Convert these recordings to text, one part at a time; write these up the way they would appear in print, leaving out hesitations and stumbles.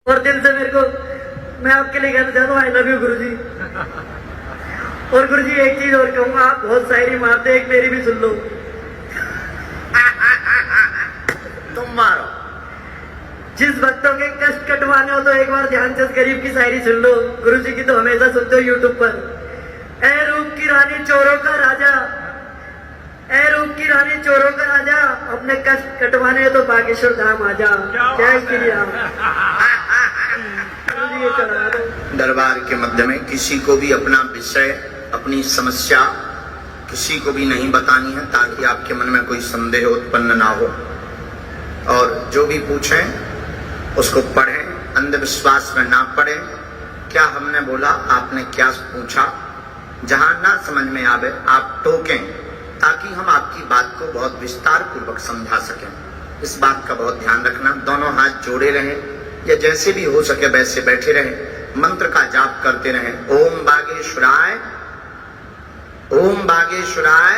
और दिल से मेरे को मैं आपके लिए कहना चाहता हूँ आई लव यू गुरुजी। और गुरुजी एक चीज और कहूंगा, आप बहुत शायरी मारते, एक मेरी भी सुन लो। तुम मारो। जिस भक्तों के कष्ट कटवाने हो तो एक बार ध्यानचंद गरीब की शायरी सुन लो। गुरुजी की तो हमेशा सुनते हो यूट्यूब पर। ए रूप की रानी चोरों का राजा, ए रूप की रानी चोरों का राजा, अपने कष्ट कटवाने तो बागेश्वर धाम आ जा। जय श्री राम। दरबार के मध्य में किसी को भी अपना विषय, अपनी समस्या किसी को भी नहीं बतानी है, ताकि आपके मन में कोई संदेह उत्पन्न ना हो। और जो भी पूछें उसको पढ़ें, अंधविश्वास में ना पड़े। क्या हमने बोला, आपने क्या पूछा, जहां ना समझ में आवे आप टोकें, ताकि हम आपकी बात को बहुत विस्तार पूर्वक समझा सकें। इस बात का बहुत ध्यान रखना। दोनों हाथ जोड़े रहें या जैसे भी हो सके वैसे बैठे रहें। मंत्र का जाप करते रहें। ओम बागेश्वराय, ओम बागेश्वराय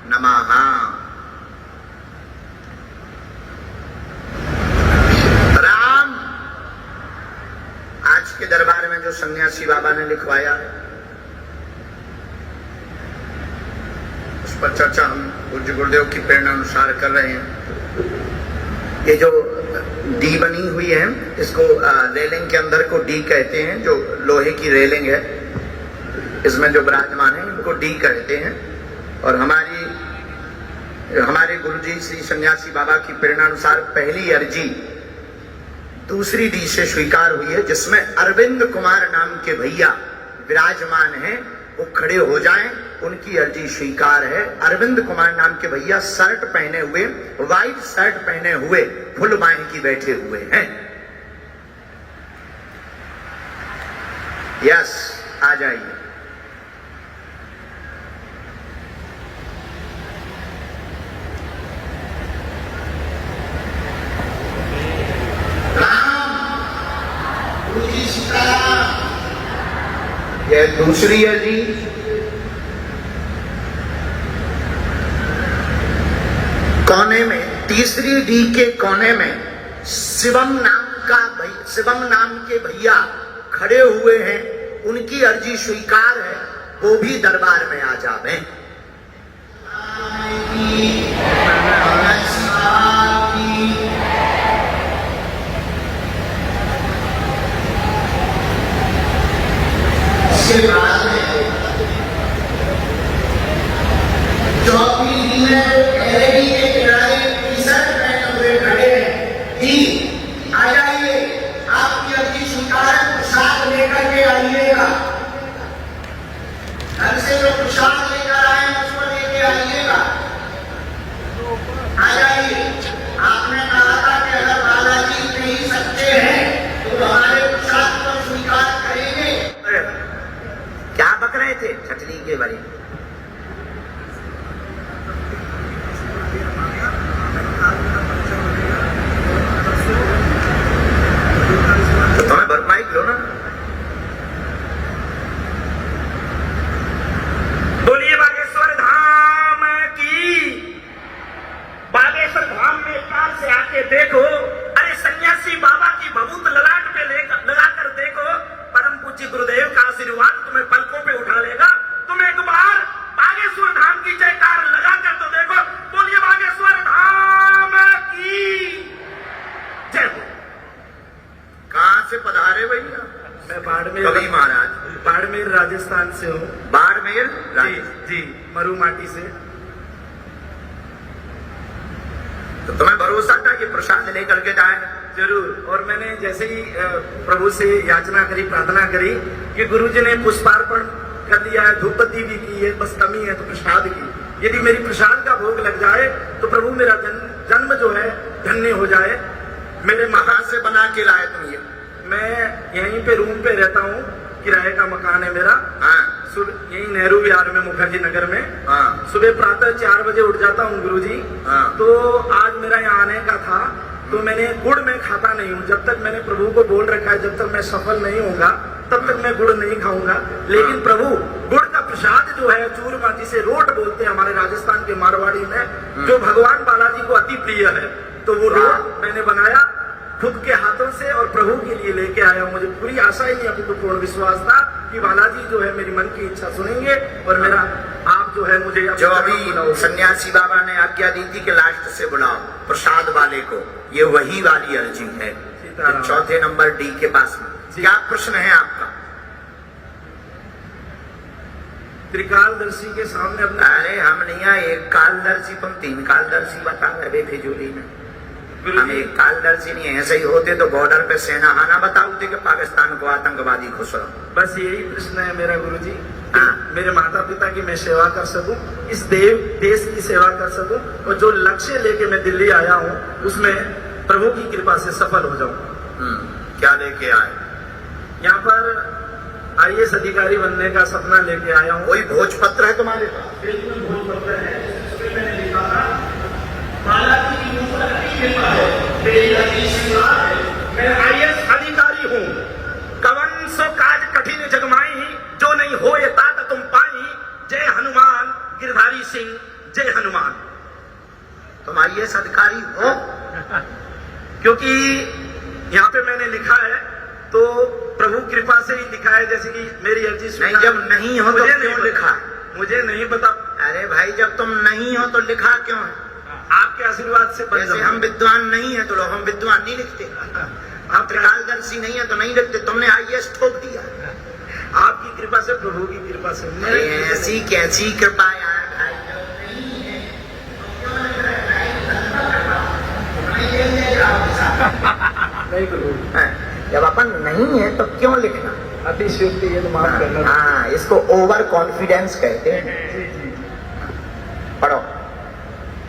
नमः। राम, आज के दरबार में जो सन्यासी बाबा ने लिखवाया है उस पर चर्चा हम पूज्य गुरुदेव की प्रेरणा अनुसार कर रहे हैं। ये जो डी बनी हुई है, इसको रेलिंग के अंदर को डी कहते हैं। जो लोहे की रेलिंग है, इसमें जो विराजमान है इनको डी कहते हैं। और हमारे गुरुजी श्री सन्यासी बाबा की प्रेरणा अनुसार पहली अर्जी दूसरी डी से स्वीकार हुई है, जिसमें अरविंद कुमार नाम के भैया विराजमान हैं। वो खड़े हो जाएं, उनकी अर्जी स्वीकार है। अरविंद कुमार नाम के भैया शर्ट पहने हुए, व्हाइट शर्ट पहने हुए, फुल बांह की बैठे हुए हैं। यस, आ जाइए। यह दूसरी अर्जी कोने में, तीसरी डी के कोने में शिवम नाम के भैया खड़े हुए हैं। उनकी अर्जी स्वीकार है, वो भी दरबार में आ जावे। इसके बाद में चौथी डी में एलईडी के किनारे टी-शर्ट पहने हुए खड़े हैं। डी, आ जाइए, आपकी अर्जी स्वीकार है। प्रसाद लेकर के आइएगा। घर से जो प्रसाद लेकर आए उसको लेके आइएगा। आ जाइए। आपने कहा था कि अगर बालाजी नहीं सकते हैं तो हमारे प्रसाद को स्वीकार करेंगे। क्या बक रहे थे छटनी के बारे में? तो तुम्हें भरपाई लो ना। बोलिए बागेश्वर धाम की। बागेश्वर धाम में कार से आके देखो, अरे सन्यासी बाबा की भभूत ललाट पे लगाकर देखो। परम पूज्य गुरुदेव का आशीर्वाद तुम्हें पलकों पे उठा लेगा। तुम एक बार बागेश्वर धाम की जयकार लगाकर तो देखो। बोलिए बागेश्वर धाम की जय हो। कहां से पधारे भैया? मैं बाड़मेर, कभी महाराज बाड़मेर राजस्थान से हूँ। बाड़मेर जी, मरू माटी से। तो तुम्हें भरोसा था कि प्रसाद लेकर के जाए? जरूर। और मैंने जैसे ही प्रभु से याचना करी, प्रार्थना करी कि गुरुजी ने पुष्पार्पण कर दिया है, धूप बत्ती भी की है, बस कमी है तो प्रसाद की। यदि मेरी प्रसाद का भोग लग जाए तो प्रभु मेरा जन्म जो है धन्य हो जाए। मेरे कहां से बना के लाए तुम ये? मैं यहीं पे रूम पे रहता हूँ, किराए का मकान है मेरा। हाँ। यही नेहरू विहार में, मुखर्जी नगर में। हाँ। सुबह प्रातः 4 बजे उठ जाता हूँ गुरुजी। हाँ। तो आज मेरा यहाँ आने का था, तो मैंने गुड़ में खाता नहीं हूँ। जब तक मैंने प्रभु को बोल रखा है जब तक मैं सफल नहीं होगा तब तक मैं गुड़ नहीं खाऊंगा। लेकिन प्रभु गुड़ का प्रसाद जो है, चूरमा जिसे रोट बोलते हैं हमारे राजस्थान के मारवाड़ी में, जो भगवान बालाजी को अति प्रिय है, तो वो रोट मैंने बनाया खुद के हाथों से और प्रभु के लिए लेके आया हूं। मुझे पूरी आशा ही अभी तो पूर्ण विश्वास था कि बालाजी जो है मेरी मन की इच्छा सुनेंगे और मेरा आप जो है मुझे जो अभी सन्यासी बाबा ने आज्ञा दी थी कि लास्ट से बुलाओ प्रसाद वाले को, ये वही वाली अर्जी है। चौथे नंबर डी के पास में क्या प्रश्न है आपका? त्रिकालदर्शी के सामने अपना, अरे हम नहीं आए एक कालदर्शी, तुम 3 कालदर्शी बता रहे बेफिजूली में। हम एक कालदर्शी नहीं है, ऐसे ही होते तो बॉर्डर पे सेना आना बताते कि पाकिस्तान को आतंकवादी खुश रहो। बस यही प्रश्न है मेरा गुरुजी, मेरे माता पिता की मैं सेवा कर सकूं, इस देश की सेवा कर सकूं, और जो लक्ष्य लेके मैं दिल्ली आया हूं उसमें प्रभु की कृपा से सफल हो जाऊं। क्या लेके आए? यहाँ पर IAS अधिकारी बनने का सपना लेके आया हूँ। कोई भोजपत्र है तुम्हारे पास? भोजपत्र है, उसमें मैंने लिखा था बालाजी की कृपा है, मैं IAS अधिकारी हूँ। कवन सो काज कठिन जगमाई, जो नहीं हो ये तात तुम पाई। जय हनुमान गिरधारी सिंह, जय हनुमान। तुम IAS अधिकारी हो? क्योंकि यहाँ पे मैंने लिखा है तो प्रभु कृपा से ही लिखा है, जैसे कि मेरी अर्जी नहीं, जब नहीं हो तो क्यों लिखा? मुझे नहीं पता। अरे भाई जब तुम नहीं हो तो लिखा क्यों है? आपके आशीर्वाद से जैसे हम विद्वान नहीं है तो लोग हम विद्वान नहीं लिखते, हम त्रिकालदर्शी नहीं है तो नहीं लिखते। तुमने IAS ठोक दिया। आपकी कृपा से, प्रभु की कृपा से। ऐसी कैसी कृपा यार भाई, नहीं प्रभु, जब अपन नहीं है तो क्यों लिखना? अतिशयोक्ति ये तो माफ करना। हाँ, इसको ओवर कॉन्फिडेंस कहते हैं। पढ़ो।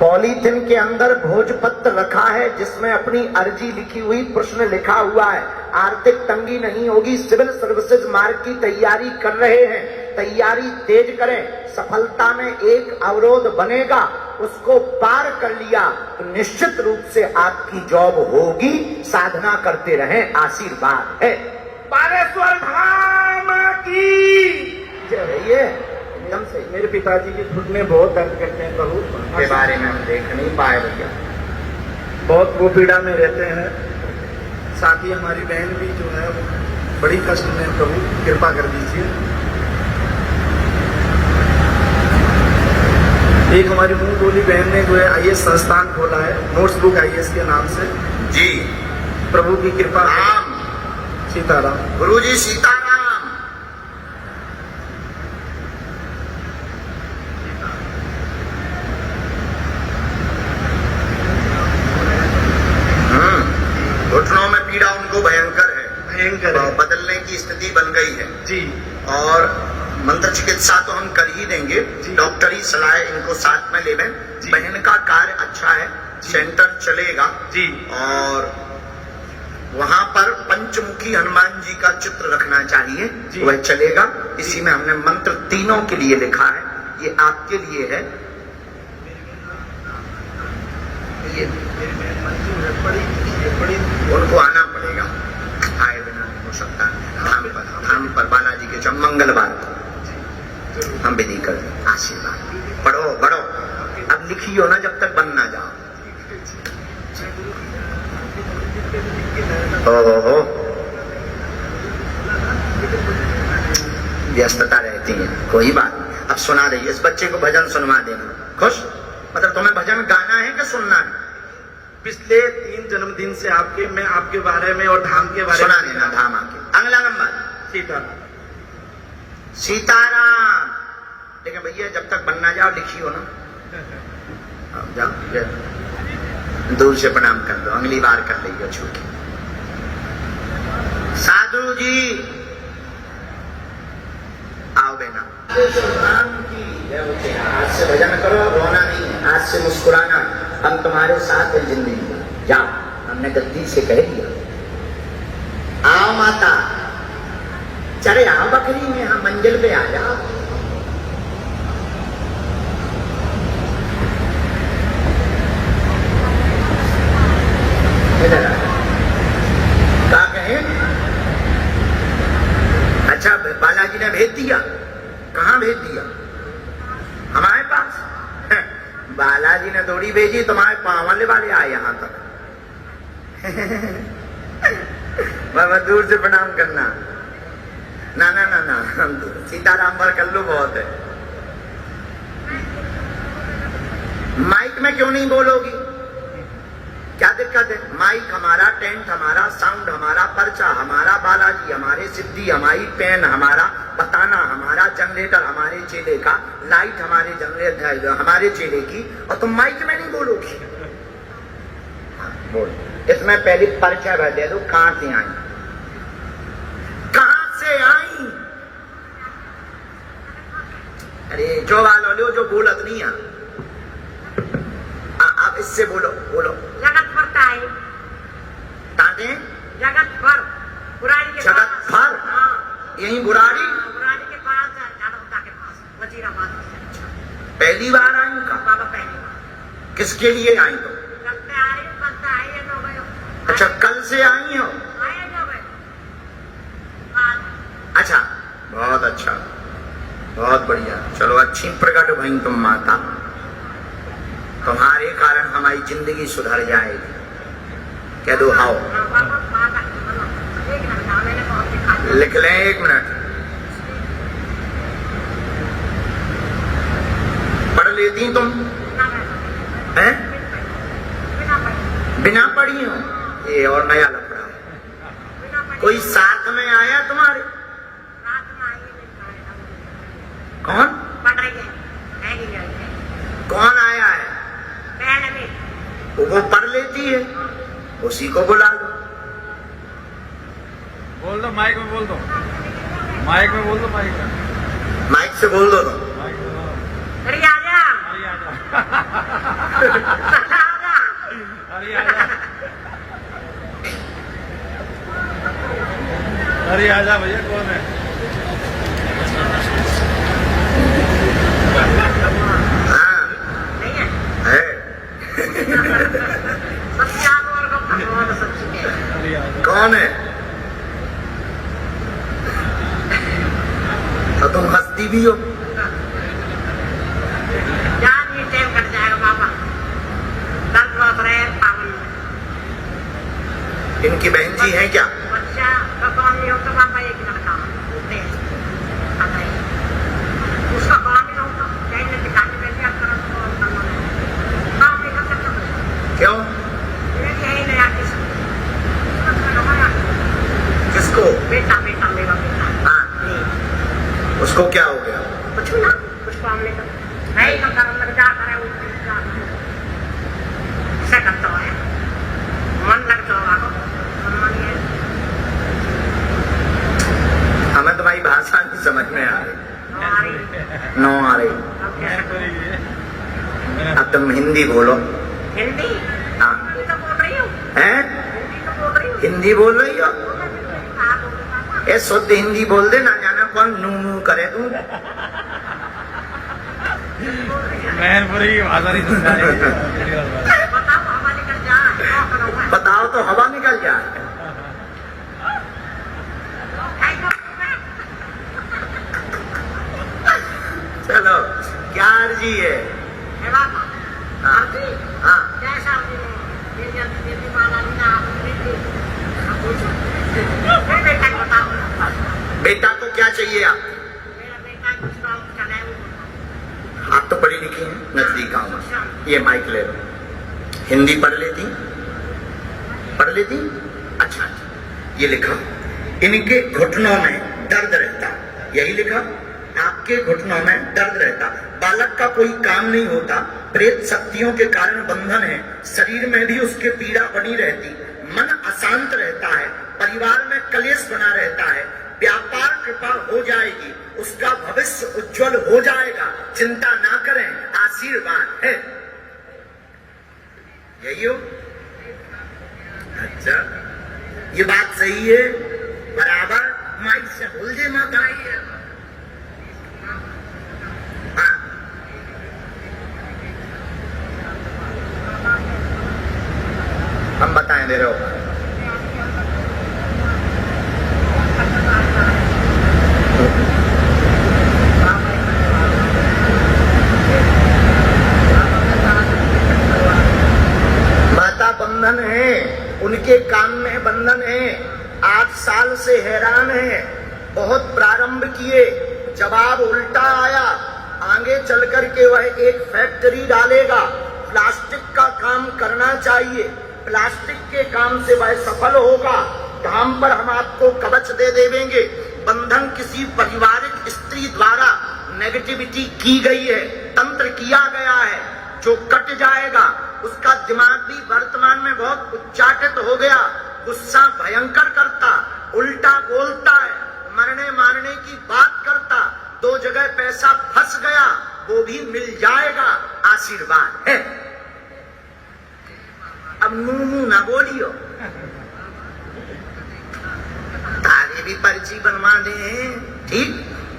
पॉलीथिन के अंदर भोजपत्र रखा है जिसमें अपनी अर्जी लिखी हुई, प्रश्न लिखा हुआ है। आर्थिक तंगी नहीं होगी, सिविल सर्विसेज मार्ग की तैयारी कर रहे हैं, तैयारी तेज करें। सफलता में एक अवरोध बनेगा, उसको पार कर लिया तो निश्चित रूप से आपकी जॉब होगी। साधना करते रहें, आशीर्वाद है। बालेश्वर धाम की ये एकदम से मेरे पिताजी के घुटने बहुत दर्द करते हैं प्रभु, के बारे में हम देख नहीं पाए भैया, बहुत वो पीड़ा में रहते हैं। साथ ही हमारी बहन भी जो है बड़ी कष्ट में, प्रभु कृपा कर दीजिए। एक हमारी मुंह बोली बहन ने जो है IAS संस्थान खोला है, नोट्स बुक IAS के नाम से। जी, प्रभु की कृपा। राम सीताराम। गुरुजी सीताराम। घुटनों में पीड़ा उनको भयंकर है, भयंकर है, बदलने की स्थिति बन गई है जी। और मंत्र चिकित्सा तो हम कर ही देंगे, डॉक्टरी सलाह इनको साथ में ले लें। बहन का कार्य अच्छा है, सेंटर चलेगा जी, और वहां पर पंचमुखी हनुमान जी का चित्र रखना चाहिए, वह चलेगा। इसी में हमने मंत्र तीनों के लिए लिखा है, ये आपके लिए है। ये उनको आना पड़ेगा, आए बिना नहीं हो सकता। धाम पर बालाजी के मंगलवार को हम विधि कर दें। आशीर्वाद पढ़ो पढ़ो, अब लिखियो ना जब तक बन ना जाओ। ओहो, व्यस्तता रहती है, कोई बात नहीं। अब सुना रही है, इस बच्चे को भजन सुनवा देना। खुश? मतलब तुम्हें भजन गाना है कि सुनना है? पिछले 3 जन्मदिन से मैं आपके बारे में और धाम के बारे में सुना देना। धाम आके अगला नंबर सीताराम। सीताराम। लेकिन भैया जब तक बनना जाओ लिखियो ना। अब जाओ, दूर से प्रणाम कर दो, अगली बार कर लीजिए छूट। साधु जी आओ बेना। आज से भजन करो, रोना नहीं है, आज से मुस्कुराना। हम तुम्हारे साथ हैं जिंदगी में। जाओ, हमने गद्दी से कह दिया। आओ माता, चले आओ बकरी में, हम मंजिल पे आ जाओ। इधर क्या कहे? अच्छा, बालाजी ने भेज दिया। कहाँ भेज दिया? हमारे पास। बालाजी ने थोड़ी भेजी, तुम्हारे पावले वाले आए यहां तक। बाबा दूर से प्रणाम करना। ना ना ना ना, सीताराम पर कर लो, बहुत है। माइक में क्यों नहीं बोलोगी? क्या दिक्कत है? माइक हमारा, टेंट हमारा, साउंड हमारा, पर्चा हमारा, बालाजी हमारे, सिद्धि हमारी, पेन हमारा, बताना हमारा, जनरेटर हमारे चेले का, लाइट हमारे जनरेटर हमारे चेले की, और तुम माइक में नहीं बोलोगी? हाँ, बोल। इसमें पहले परिचय भर दे दो, कहां से आई, कहां से आई? अरे जो वालो लो, जो बोलत नहीं है। आप इससे बोलो, बोलो। जगत भरता है, ताते जगत भर, बुराड़ी के जगत पास। भर? हाँ, यही बुराड़ी? बुराड़ी के पास, जादवता के पास, वजीराबाद से। पहली बार आई का? बाबा पहली बार। किसके लिए आई तो? कल से आई, कल से आई है, जो गए। अच्छा, कल से आई हो? आए जो गए। आज अच्छा, बहुत अच्छा, बहुत बढ़िया। चलो, अच्छी प्रकट भई तुम माता, तुम्हारे कारण हमारी जिंदगी सुधर जाएगी। कह दो हाओ। बाबा बाबा एक मिनट, मैंने बहुत दिखा दिया। लिख लें, 1 मिनट। पढ़ लेती तुम? हैं? बिना पढ़ी हो? ये और नया लफड़ा है। कोई साथ में आया तुम्हारे? कौन? पढ़ रही है, कौन आया है? बहन में। वो पढ़ लेती है, उसी को बुला लो। बोल दो, माइक में बोल दो, माइक में बोल दो, माइक में, माइक से बोल दो तुम। माइक में बोलो। अरे आजा, अरे आजा, आजा। अरे आजा, अरे आजा भैया, कौन है? हाँ, नहीं है, है। सच्चा और भगवान सच्ची है। अरे आजा। कौन है? तो तुम हंसती भी हो। जान ये टाइम कट जाएगा बाबा, दर्द बहुत रहे पावन। इनकी बहन जी हैं क्या? बच्चा का काम नहीं होता बाबा, एक लड़का होते हैं, आता है। उसका काम नहीं होता, कहीं दिखाने में क्या करो तो काम नहीं कर सकता। क्यों? यही नया किस्म किसको? बेटा, बेटा मेरा बेटा। हाँ, उसको क्या हो गया? कुछ ना, कुछ काम नहीं करता, नहीं करता, अंदर जा करे ऐसा करता है, मन लगता होगा, मन है। हमें तुम्हारी भाषा नहीं समझ में आ रही। हमारी नो आ रही। अब कैसे बोलेंगे? अब तुम हिंदी बोलो। हिंदी? हाँ, हिंदी तो बोल रही हूँ, हैं? हिंदी तो बोल रही हूँ। हिंदी बोल रही हो? कहाँ बोलूँ? ये शुद्ध हिंदी बोल दे, ना जाना कौन नू नू करे तू। मैनपुरी की भाषा नहीं समझा रही है। बताओ हमारे घर जाए, क्या करूँ मैं? बताओ तो हवा निकल जाए। चलो, क्या अर्जी है? हे बाबा, हाँ। अर्जी? हाँ, जैसा अर्जी हो, मेरी अर्जी, मेरी माला लीना, आपने दी। अब पूछो। मेरे बेटा को बताओ। बेटा को क्या चाहिए आप? मेरा बेटा कुछ काम कर रहा है, वो आप तो पढ़ी लिखी हैं, नजदीक गाँव में। ये माइक ले लो। हिंदी पढ़ लेती? पढ़ लेती? अच्छा, अच्छा। ये लिखा, इनके घुटनों में दर्द रहता। यही लिखा, आपके घुटनों में दर्द रहता। बालक का कोई काम नहीं होता, प्रेत शक्तियों के कारण बंधन है, शरीर में भी उसके पीड़ा बनी रहती, मन अशांत रहता है, परिवार में कलेश बना रहता है, व्यापार कृपा हो जाएगी, उसका भविष्य उज्जवल हो जाएगा, चिंता ना करें, आशीर्वाद है। यही हो? अच्छा, ये बात सही है, बराबर। माइक से बोल दे माता। हाँ, हम बताएं दे रहे हो। माता बंधन है, उनके काम में बंधन है। आज से हैरान है, बहुत प्रारंभ किए, जवाब उल्टा आया। आगे चल करके वह एक फैक्ट्री डालेगा, प्लास्टिक का काम करना चाहिए, प्लास्टिक के काम से वह सफल होगा। धाम पर हम आपको कवच दे देंगे। बंधन किसी पारिवारिक स्त्री द्वारा नेगेटिविटी की गई है, तंत्र किया गया है, जो कट जाएगा। उसका दिमाग भी वर्तमान में बहुत उच्चाटित हो गया, गुस्सा भयंकर करता, उल्टा बोलता है, मरने मारने की बात करता, 2 जगह पैसा फंस गया, वो भी मिल जाएगा, आशीर्वाद है। अब मुंह ना बोलियो, तारी भी पर्ची बनवा दे, ठीक।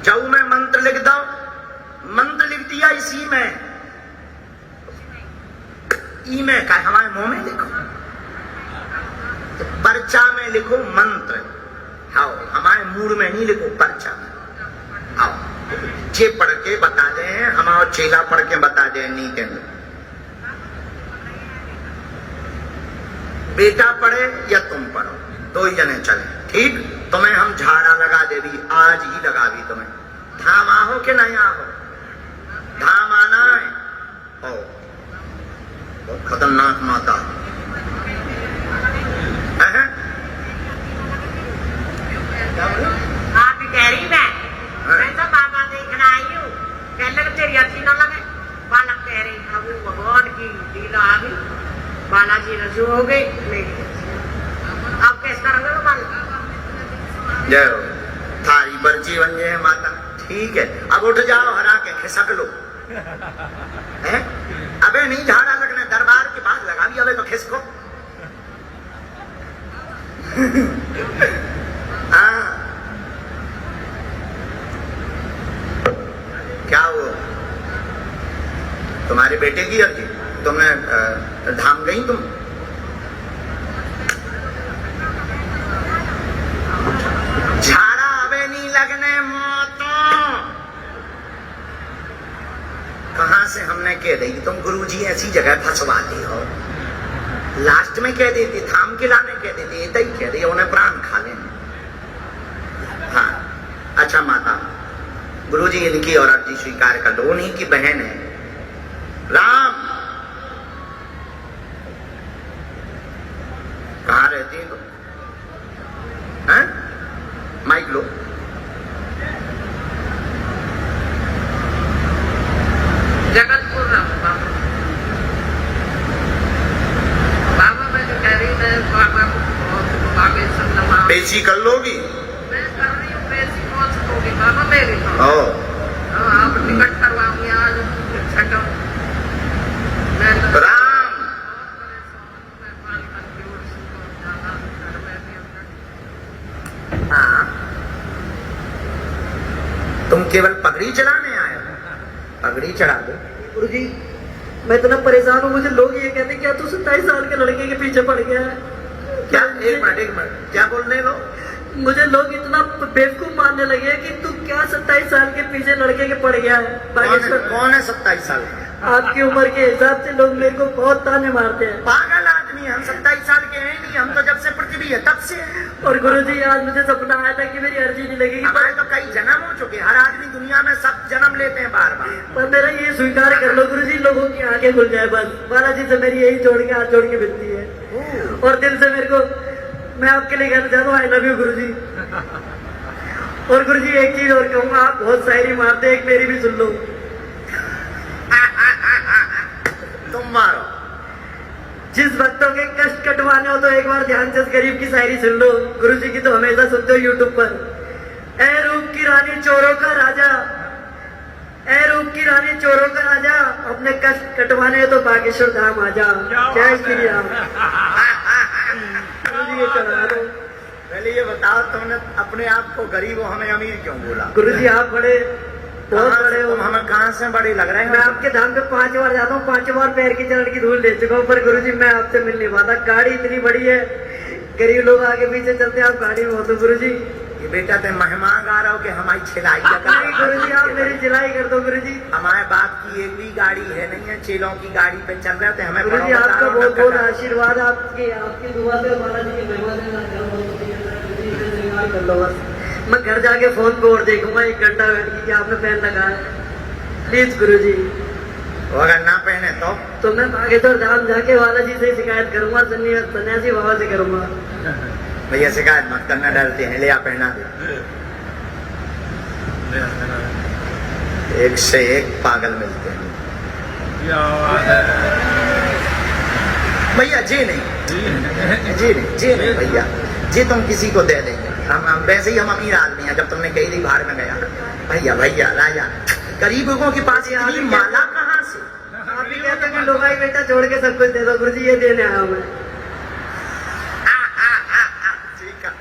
जाऊ मैं मंत्र लिख दो, मंत्र लिख दिया इसी में, ई में का हमारे मुंह में लिखो, तो पर्चा में लिखो मंत्र। आओ हमारे मूड में नहीं लिखो, पर्चा में आओ। जे पढ़ के बता दे, हमारा चेला पढ़ के बता दे, नहीं कहने बेटा पढ़े या तुम पढ़ो, 2 ही जने चले, ठीक। तुम्हें हम झाड़ा लगा दे भी, आज ही लगा भी तुम्हें। धाम आहो कि नहीं आहो? धाम आना है। हो बहुत खतरनाक माता है। आप ही कह रही मैं तो बाबा देखना आई हूँ, कह लग तेरी अच्छी ना लगे। बालक कह रही प्रभु भगवान की लीला आ गई, बालाजी रजू हो गई मेरी। आप कैसे करोगे वो बालक? जय हो, थारी पर्ची बन गए माता, ठीक है। अब उठ जाओ, हरा के खिसक लो है? अबे नहीं झाड़ा लगना, दरबार के बाद लगा भी, अबे तो खिसको। हाँ क्या वो तुम्हारे बेटे की अर्जी? तुमने धाम गई तुम? झाड़ा अबे नहीं लगने मोतो। कहां से हमने कह दी तुम गुरुजी ऐसी जगह फंसवाती हो? लास्ट में कह देती, थाम के लाने कह देती, इतना ही कह दी, उन्हें प्राण खा लेने। हाँ अच्छा माता, गुरुजी इनकी और अर्जी स्वीकार कर दो, उन्हीं की बहन है। राम कहाँ रहती है तुम? माइक लो। जगतपुर बाबा, बाबा मैं जो कह रही है बाबा बागेश्वर नमा पेशी कर लोगी? मैं कर रही हूँ, पेशी कौन सी होगी बाबा मेरी तो। आप टिकट करवाऊंगी आज छठा। राम हाँ, तुम केवल पगड़ी चढ़ाने आए हो? पगड़ी चढ़ा दो। गुरुजी मैं इतना परेशान हूँ, मुझे लोग ये कहते क्या तू 27 साल के लड़के के पीछे पड़ गया है? क्या? एक मिनट, क्या बोल रहे हो? मुझे लोग इतना बेवकूफ मानने लगे कि तू क्या 27 साल के पीछे लड़के के पड़ गया है। कौन है 27 साल का? आपकी उम्र के हिसाब से लोग मेरे को बहुत ताने मारते हैं। पागल आदमी, हम 27 साल के हैं नहीं, हम तो जब से पृथ्वी है तब से है। और गुरुजी आज मुझे सपना आया था कि मेरी अर्जी नहीं लगेगी, हमारे तो कई जन्म हो चुके, हर आदमी दुनिया में सब जन्म लेते हैं बार बार। पर मेरा ये स्वीकार कर लो गुरुजी, लोगों की आंखें खुल जाए बस। बालाजी से मेरी यही जोड़ के हाथ जोड़ के विनती है, और दिल से मेरे को, मैं आपके लिए कहना चाहता हूँ आई लव यू गुरुजी। और गुरुजी एक चीज और कहूंगा, आप बहुत शायरी मारते, एक मेरी भी सुन लो। तुम मारो। जिस भक्तों के कष्ट कटवाने हो तो एक बार ध्यान से गरीब की शायरी सुन लो। गुरुजी की तो हमेशा सुनते हो यूट्यूब पर। ए रूप की रानी चोरों का राजा, ए रूप की रानी चोरों का राजा, अपने कष्ट कटवाने हो तो बागेश्वर धाम आ जा। जय श्री राम। गुरुजी ये चढ़ा दो। पहले ये बताओ, तुमने अपने आप को गरीब हो, हमें अमीर क्यों बोला? गुरुजी आप बड़े, बहुत बड़े हो। हमें कहाँ से बड़े लग रहे हैं? मैं आपके धाम पे 5 बार जाता हूँ, 5 बार पैर की चरण की धूल ले चुका हूँ, पर गुरुजी मैं आपसे मिल नहीं पाता। गाड़ी इतनी बड़ी है, गरीब लोग आगे पीछे चलते हैं, आप गाड़ी में हो तो गुरुजी। ये बेटा ते मेहमान गा रहा हो कि हमारी छिलाई नहीं गुरुजी, आप मेरी सिलाई कर दो गुरुजी। हमारे बाप की एक भी गाड़ी है नहीं है, चेलों की गाड़ी पे चल रहे थे। हमें गुरुजी आपका बहुत बहुत आशीर्वाद, आपकी दुआ से बालाजी की महिमा से कर लो बस। मैं घर जाके फोन पे और देखूंगा 1 घंटा बैठ के कि आपने पेन लगाया है। प्लीज गुरुजी। वो अगर ना पहने तो मैं बागेश्वर धाम जाके बालाजी से शिकायत करूंगा, सन्यासी बाबा से करूंगा। भैया शिकायत मत करना, डरते हैं, ले आ पहना दे। एक से एक पागल मिलते हैं क्या बात है भैया। जी नहीं भैया, जी तुम किसी को दे देंगे। हम वैसे ही हम अमीर आदमी हैं। जब तुमने कही थी बाहर में गया भैया राजा गरीबों के पास इतनी माला कहाँ से? आप भी कहते हैं कि लोगाई बेटा छोड़ के सब कुछ दे दो। गुरुजी ये देने आया हूं मैं। ठीक है।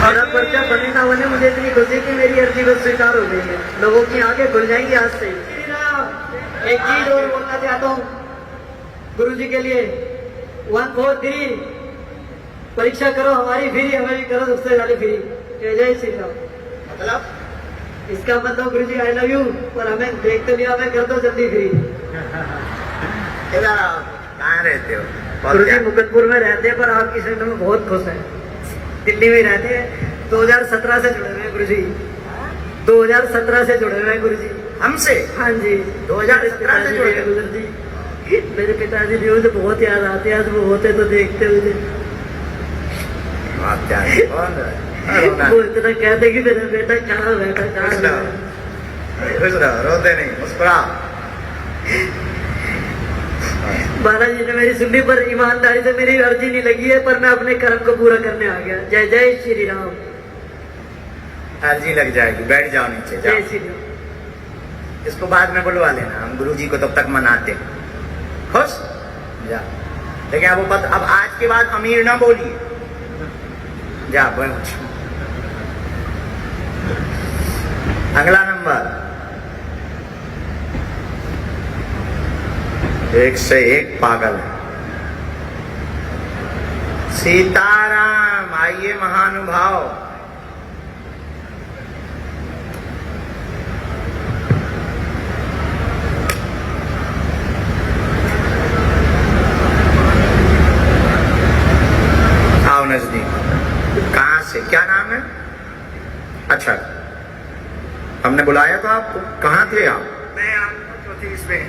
मेरा पर्चा बने ना बने, मुझे इतनी खुशी कि मेरी अर्जी बस स्वीकार हो गई है। लोगों की आंखें खुल जाएंगी आज से। एक चीज और बोलना चाहता हूँ गुरुजी के लिए। 1 4 3 परीक्षा करो, हमारी फ्री, हमें भी करो सबसे ज्यादा फ्री। जय श्री राम। मतलब इसका मतलब गुरुजी आई लव यू, पर हमें देख तो लिया, हमें कर दो जल्दी फ्री। कहाँ रहते हो? गुरुजी मुकुंदपुर में रहते हैं, पर आपकी संगत में बहुत खुश है। दिल्ली में रहते हैं। 2017 से जुड़े हुए हैं गुरुजी। 2017 से जुड़े हुए हैं गुरुजी हमसे। हाँ जी, 2017 से जुड़े हैं गुरुजी। मेरे पिताजी भी मुझे बहुत याद आते हैं। आज वो होते तो देखते मुझे। वो इतना कहते कि मेरा बेटा कहाँ बैठा, कहाँ बैठा। खुश रहो, रोते नहीं, मुस्कुरा। बालाजी ने मेरी सुननी, पर ईमानदारी से मेरी अर्जी नहीं लगी है, पर मैं अपने कर्म को पूरा करने आ गया। जय जय श्री राम। अर्जी लग जाएगी, बैठ जाओ नीचे जय जाओ। श्री राम। इसको बाद में बुलवा लेना, हम गुरुजी को तब तक मनाते हैं। खुश जा। लेकिन अब आज के बाद अमीर ना बोलिए। जा पहुंच। अगला नंबर, एक से एक पागल है। सीताराम। आइए महानुभाव। आओ नजदीक। कहाँ से, क्या नाम है? अच्छा, हमने बुलाया था आपको। कहाँ थे आप? मैं आपको चौथी इसमें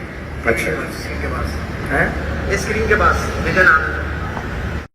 अच्छा, स्क्रीन के पास है स्क्रीन के पास विजन आनंद।